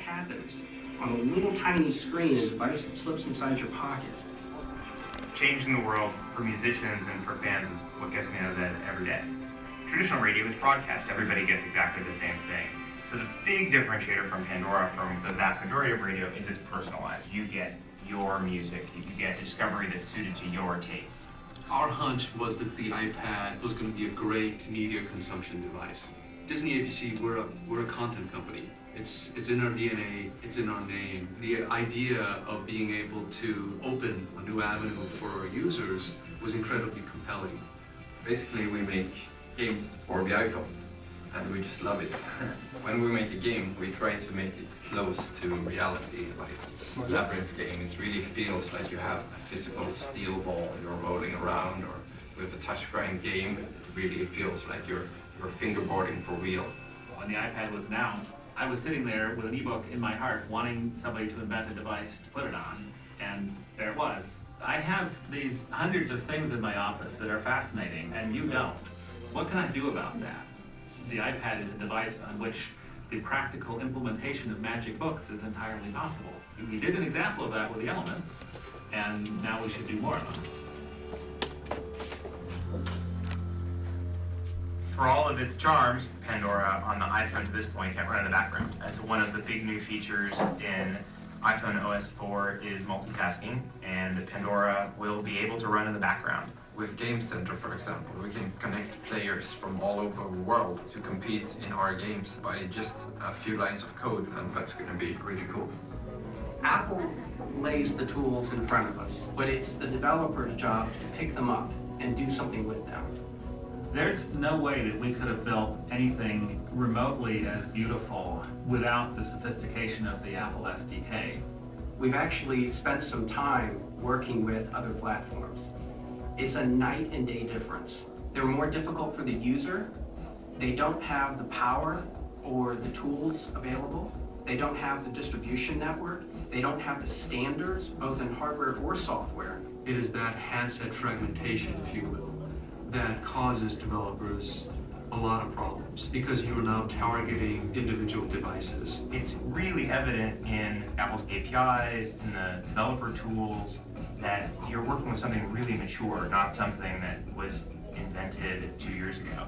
happens on a little tiny screen, a device that slips inside your pocket. Changing the world for musicians and for fans is what gets me out of bed every day. Traditional radio is broadcast. Everybody gets exactly the same thing. So the big differentiator from Pandora, from the vast majority of radio, is it's personalized. You get your music. You get discovery that's suited to your taste. Our hunch was that the iPad was going to be a great media consumption device. Disney ABC, we're a content company. It's in our DNA, it's in our name. The idea of being able to open a new avenue for our users was incredibly compelling. Basically, we make games for the iPhone, and we just love it. When we make a game, we try to make it close to reality, like Labyrinth game. It really feels like you have a physical steel ball you're rolling around, or with a touchscreen game, it really feels like you're fingerboarding for real. When the iPad was announced, I was sitting there with an ebook in my heart, wanting somebody to invent a device to put it on, and there it was. I have these hundreds of things in my office that are fascinating, and you don't. What can I do about that? The iPad is a device on which the practical implementation of magic books is entirely possible. We did an example of that with the elements, and now we should do more of them. For all of its charms, Pandora on the iPhone to this point can't run in the background. That's one of the big new features in iPhone OS 4 is multitasking, and Pandora will be able to run in the background. With Game Center, for example, we can connect players from all over the world to compete in our games by just a few lines of code, and that's going to be really cool. Apple lays the tools in front of us, but it's the developer's job to pick them up and do something with them. There's no way that we could have built anything remotely as beautiful without the sophistication of the Apple SDK. We've actually spent some time working with other platforms. It's a night and day difference. They're more difficult for the user. They don't have the power or the tools available. They don't have the distribution network. They don't have the standards, both in hardware or software. It is that handset fragmentation, if you will, that causes developers a lot of problems because you are now targeting individual devices. It's really evident in Apple's APIs, in the developer tools, that you're working with something really mature, not something that was invented 2 years ago.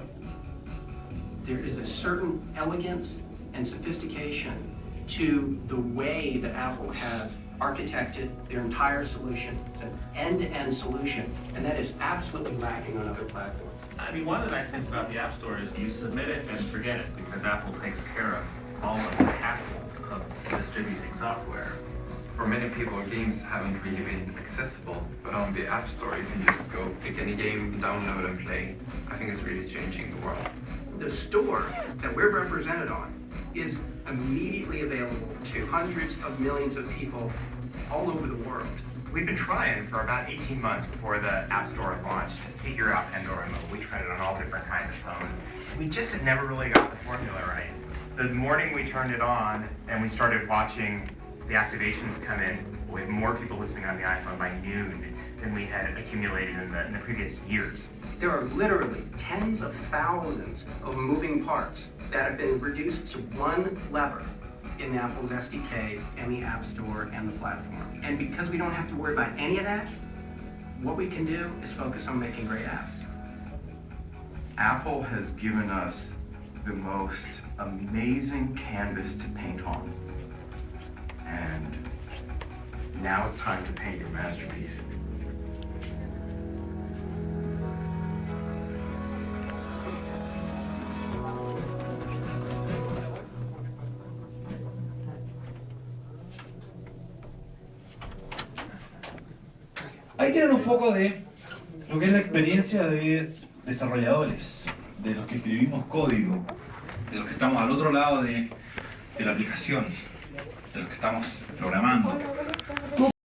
There is a certain elegance and sophistication to the way that Apple has architected their entire solution. It's an end-to-end solution, and that is absolutely lacking on other platforms. I mean, one of the nice things about the App Store is you submit it and forget it because Apple takes care of all of the hassles of distributing software. For many people, games haven't really been accessible, but on the App Store, you can just go pick any game, download and play. I think it's really changing the world. The store that we're represented on is immediately available to hundreds of millions of people all over the world. We've been trying for about 18 months before the App Store launched to figure out Pandora mode. We tried it on all different kinds of phones. We just had never really got the formula right. The morning we turned it on and we started watching the activations come in with more people listening on the iPhone by noon than we had accumulated in the previous years. There are literally tens of thousands of moving parts that have been reduced to one lever in Apple's SDK and the App Store and the platform. And because we don't have to worry about any of that, what we can do is focus on making great apps. Apple has given us the most amazing canvas to paint on. And now it's time to paint your masterpiece. Ahí tienen un poco de lo que es la experiencia de desarrolladores, de los que escribimos código, de los que estamos al otro lado de la aplicación, de los que estamos programando.